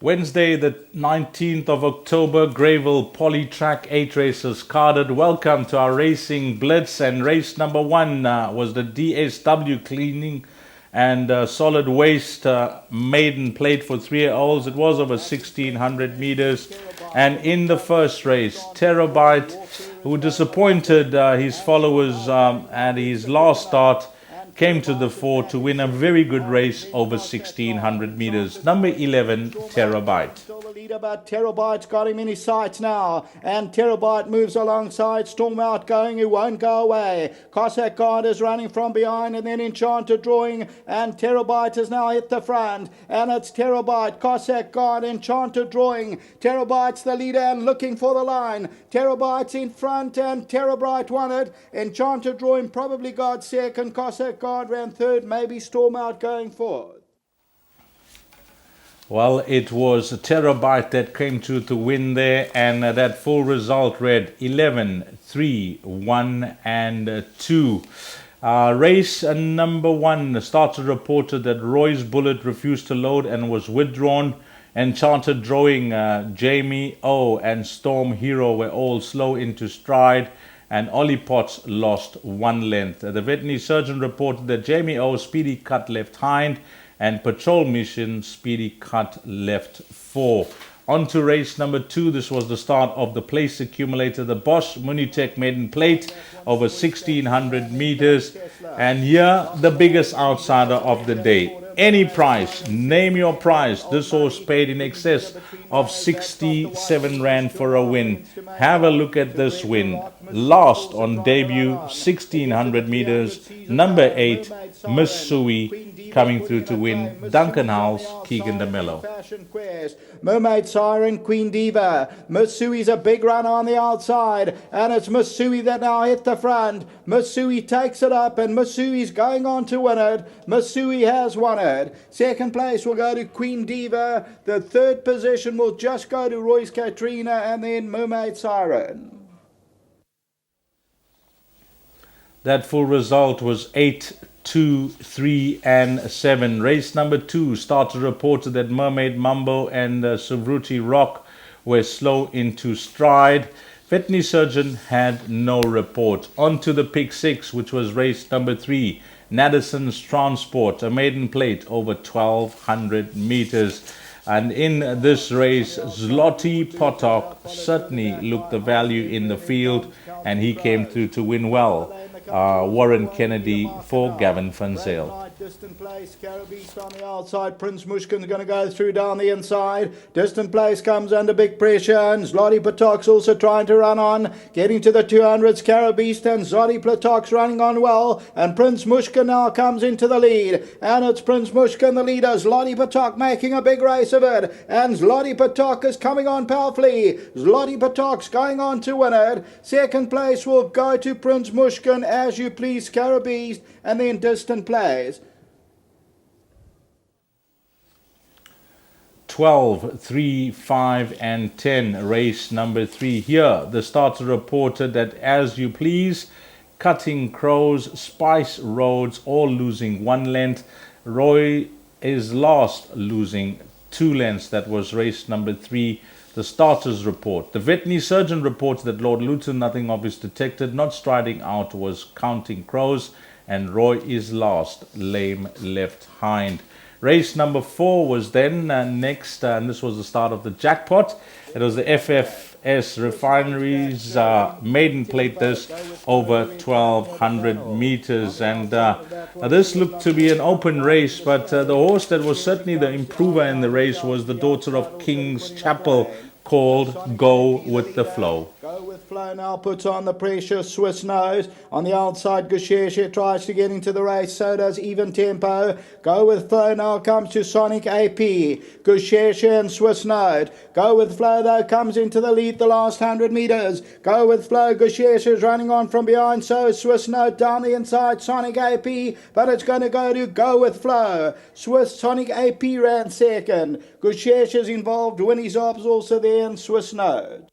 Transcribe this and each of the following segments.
Wednesday, the 19th of October, Greyville Polytrack 8 races carded. Welcome to our racing Blitz, and race number 1 was the DSW cleaning and solid waste maiden plate for 3-year-olds. It was over 1600 meters, and in the first race, Terabyte, who disappointed his followers at his last start, came to the fore to win a very good race over 1600 meters. Number 11, Terabyte. Still the leader, but Terabyte's got him in his sights now. And Terabyte moves alongside. Storm Outgoing, who won't go away. Cossack Guard is running from behind, and then Enchanted Drawing. And Terabyte has now hit the front. And it's Terabyte, Cossack Guard, Enchanted Drawing. Terabyte's the leader and looking for the line. Terabyte's in front, and Terabyte won it. Enchanted Drawing probably got second. Cossack Guard ran third, maybe Storm Outgoing fourth. Well, it was Terabyte that came through to win there, and that full result read 11, 3, 1 and 2. Race number 1, the starter reported that Roy's Bullet refused to load and was withdrawn. Enchanted Drawing, Jamie O and Storm Hero were all slow into stride, and Ollie Potts lost 1 length. The veterinary surgeon reported that Jamie O speedy cut left hind, and Patrol Mission speedy cut left 4. On to race number 2. This was the start of the place accumulator, the Bosch Munitech maiden plate over 1600 meters. And here, the biggest outsider of the day. Any price, name your price. This horse paid in excess of 67 Rand for a win. Have a look at this win. Last on debut, 1600 meters, number 8, Miss Sui, coming through to win. Duncan Howells, Keegan DeMello. Mermaid Siren, Queen Diva. Masui's a big runner on the outside, and it's Masui that now hit the front. Masui takes it up, and Masui's going on to win it. Masui has won it. Second place will go to Queen Diva. The third position will just go to Royce Katrina, and then Mermaid Siren. That full result was 8, 2, 3 and 7. Race number 2, starter reported that Mermaid Mambo and Subruti Rock were slow into stride. Veterinary surgeon had no report. On to the pick 6, which was race number 3, Nadison's Transport, a maiden plate over 1200 meters. And in this race, Zloty Potok certainly looked the value in the field, and he came through to win well. Warren Kennedy for Gavin Van Zyl. Distant place, Carabeast on the outside. Prince Myshkin's going to go through down the inside. Distant place comes under big pressure, and Zloty Potok's also trying to run on. Getting to the 200s, Carabeast and Zloty Potok's running on well. And Prince Myshkin now comes into the lead. And it's Prince Myshkin the leader. Zloty Potok making a big race of it. And Zloty Potok is coming on powerfully. Zloty Potok's going on to win it. Second place will go to Prince Myshkin, As You Please, Carabeast, and then distant place. 12, 3, 5 and 10, race number 3. Here, the starter reported that As You Please, Cutting Crows, Spice Roads, all losing 1 length. Roy is last, losing 2 lengths. That was race number 3. The starters report. The veterinary surgeon reports that Lord Luton, nothing obvious detected. Not striding out was Counting Crows, and Roy is last, lame left hind. Race number 4 was then next, and this was the start of the jackpot. It was the FFS Refineries maiden plate this over 1200 meters, and this looked to be an open race, but the horse that was certainly the improver in the race was the daughter of King's Chapel, called Go With The Flow. Go With Flow now puts on the pressure. Swiss Nose on the outside. Gusheshe tries to get into the race. So does Even Tempo. Go With Flow now comes to Sonic AP. Gusheshe and Swiss Nose. Go With Flow though comes into the lead the last 100 meters. Go With Flow. Gusheshe is running on from behind. So Swiss Note down the inside. Sonic AP. But it's going to Go With Flow. Sonic AP ran second. Gusheshe is involved. Winnie Zob's also there, and Swiss Note.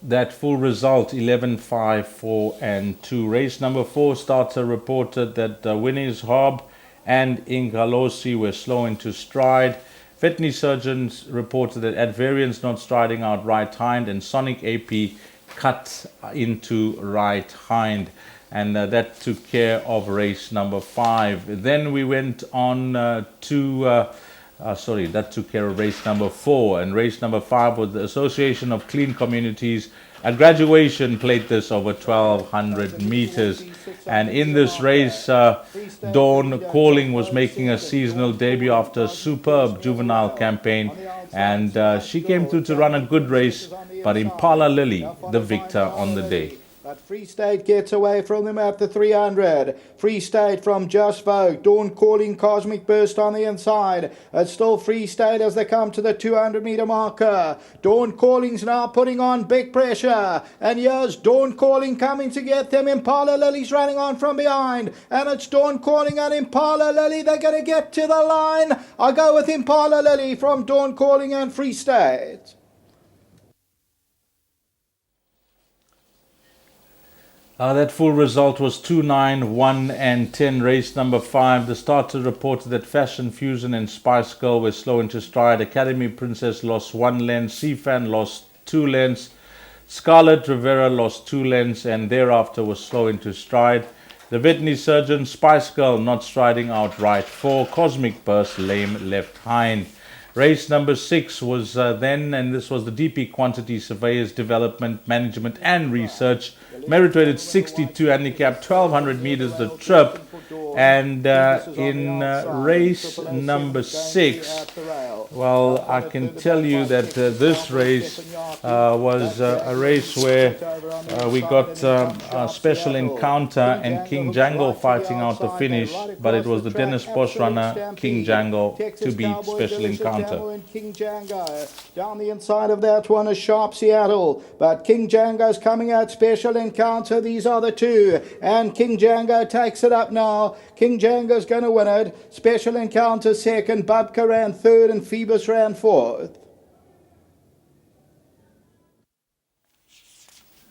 That full result 11, 5, 4 and 2. Race number 4 starter reported that Winnie's Hob and Ingalosi were slow into stride. Veterinary surgeons reported that at variance not striding out right hind, and Sonic AP cut into right hind. And that took care of race number 5. Then we went on that took care of race number 4. And race number 5 was the Association of Clean Communities. A graduation played this over 1,200 meters. And in this race, Dawn Calling was making a seasonal debut after a superb juvenile campaign. And she came through to run a good race, but Impala Lily, the victor on the day. But Free State gets away from them at the 300. Free State from Just Vogue. Dawn Calling, Cosmic Burst on the inside. It's still Free State as they come to the 200-meter marker. Dawn Calling's now putting on big pressure. And here's Dawn Calling coming to get them. Impala Lily's running on from behind. And it's Dawn Calling and Impala Lily. They're going to get to the line. I go with Impala Lily from Dawn Calling and Free State. That full result was 2, 9, 1 and 10. Race number 5. The starter reported that Fashion Fusion and Spice Girl were slow into stride. Academy Princess lost 1 length. Seafan lost 2 lengths. Scarlet Rivera lost 2 lengths and thereafter was slow into stride. The Veterinary Surgeon, Spice Girl not striding out right 4. Cosmic Burst lame left hind. Race number 6 was and this was the DP Quantity Surveyors Development, Management and Research. Meritoried 62 handicap, 1,200 meters the trip. And in race number 6, well, I can tell you that this race was a race where we got a Special Encounter and King Django fighting out the finish, but it was the Dennis Bosch runner, King Django, to beat Special Encounter. King Django. Down the inside of that one is Sharp Seattle, but King Django's coming out. Special Encounter, these are the two, and King Django takes it up now. King Django's going to win it. Special Encounter second, Bubka ran third, and Phoebus ran fourth.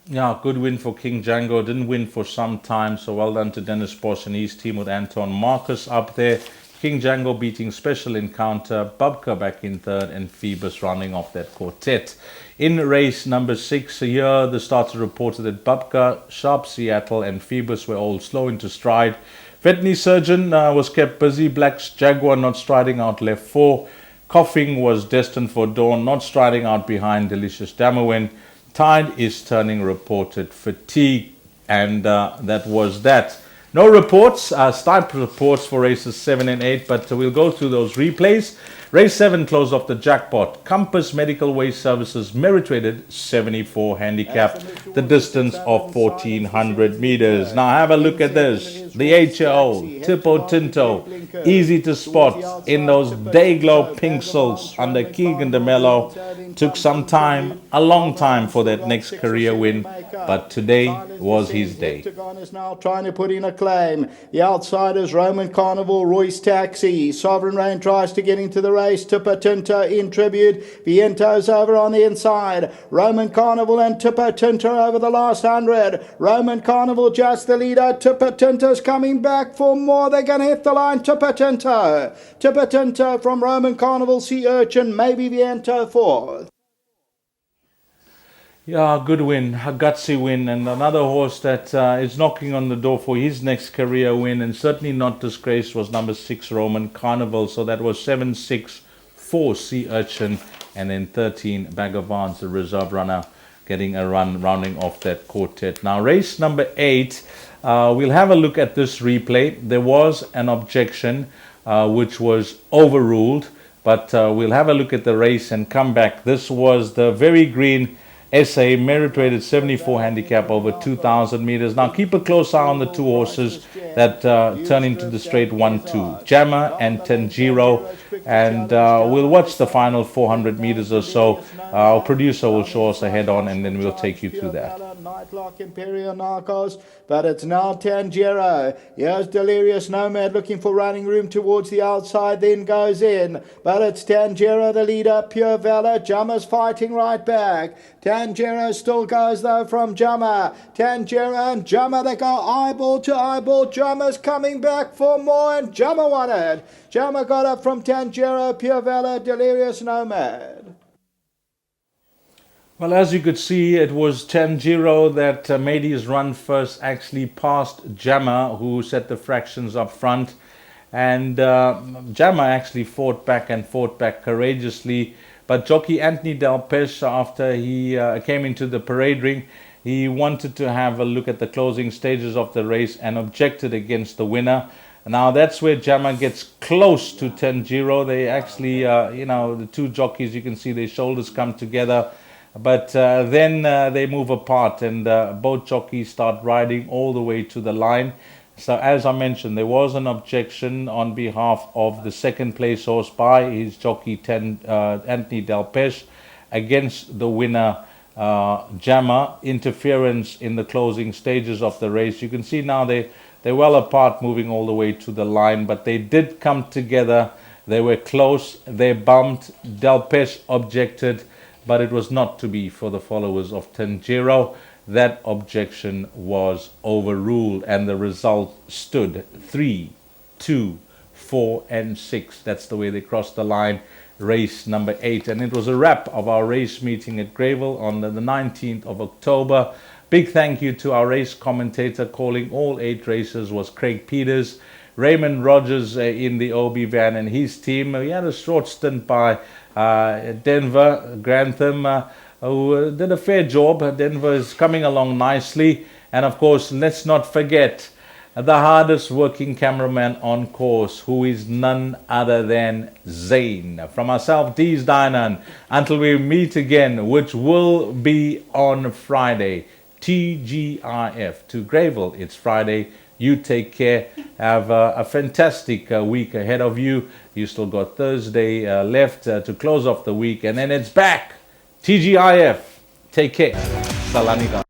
Yeah, good win for King Django. Didn't win for some time, so well done to Dennis Bosch and his team with Anton Marcus up there. King Django beating Special Encounter, Bubka back in third, and Phoebus rounding off that quartet. In race number 6 here, the starter reported that Bubka, Sharp Seattle, and Phoebus were all slow into stride. Veterinary Surgeon was kept busy. Black's Jaguar not striding out left 4. Coughing was destined for Dawn, not striding out behind Delicious Damowin. Tide is turning reported fatigue, and that was that. No reports, Stipe reports for races 7 and 8, but we'll go through those replays. Race 7 closed off the jackpot. Compass Medical Waste Services merit-rated 74 handicap, the distance of 1,400 meters. Now have a look at this. The 8-year-old, Tipo Tinto, easy to spot in those day-glow pink silks under Keegan DeMello. Took some time, a long time for that next career win, but today was his day. Is now trying to put in a claim. The outsiders, Roman Carnival, Royce Taxi. Sovereign Rain tries to get into the race. Tipo Tinto in tribute. Viento's over on the inside. Roman Carnival and Tipo Tinto over the last 100. Roman Carnival just the leader. Tipo Tinto's coming back for more. They're going to hit the line. Tipo Tinto. Tipo Tinto from Roman Carnival, Sea Urchin, maybe Viento fourth. Yeah, good win, a gutsy win, and another horse that is knocking on the door for his next career win, and certainly not disgraced, was number 6 Roman Carnival. So that was 7, 6, 4 Sea Urchin, and then 13 Bag of Vance, the reserve runner, getting a run, rounding off that quartet. Now race number 8, we'll have a look at this replay. There was an objection which was overruled, but we'll have a look at the race and come back. This was the Very Green SA merit-rated 74 handicap over 2,000 meters. Now keep a close eye on the two horses that turn into the straight 1-2, Jammer and Tanjiro, and we'll watch the final 400 meters or so. Our producer will show us a head-on, and then we'll take you through that. Sightlock, Imperial Narcos, but it's now Tanjiro. Here's Delirious Nomad looking for running room towards the outside, then goes in, but it's Tanjiro the leader, Pure Valor. Jammer's fighting right back. Tanjiro still goes though from Jammer. Tanjiro and Jammer, they go eyeball to eyeball. Jammer's coming back for more, and Jammer won it. Jammer got up from Tanjiro, Pure Valor, Delirious Nomad. Well, as you could see, it was Tanjiro that made his run first, actually past Jammer, who set the fractions up front. And Jammer actually fought back courageously. But jockey Anthony Del Pesce, after he came into the parade ring, he wanted to have a look at the closing stages of the race and objected against the winner. Now that's where Jammer gets close to Tanjiro. They actually, the two jockeys, you can see their shoulders come together. But then they move apart, and both jockeys start riding all the way to the line. So as I mentioned, there was an objection on behalf of the second place horse by his jockey Anthony Del Pesce against the winner Jammer. Interference in the closing stages of the race. You can see now they're well apart, moving all the way to the line, but they did come together. They were close, they bumped. Del Pesce objected, but it was not to be for the followers of Tanjiro. That objection was overruled, and the result stood 3, 2, 4, and 6. That's the way they crossed the line. Race number 8, and it was a wrap of our race meeting at Greyville on the 19th of October. Big thank you to our race commentator calling all 8 races was Craig Peters. Raymond Rogers in the OB van and his team. We had a short stint by Denver Grantham, who did a fair job. Denver is coming along nicely. And of course, let's not forget the hardest working cameraman on course, who is none other than Zane. From myself, Deez Dynan, until we meet again, which will be on Friday, TGIF to Greyville. It's Friday. You take care. Have a fantastic week ahead of you. You still got Thursday left to close off the week, and then it's back. TGIF. Take care. Salanida.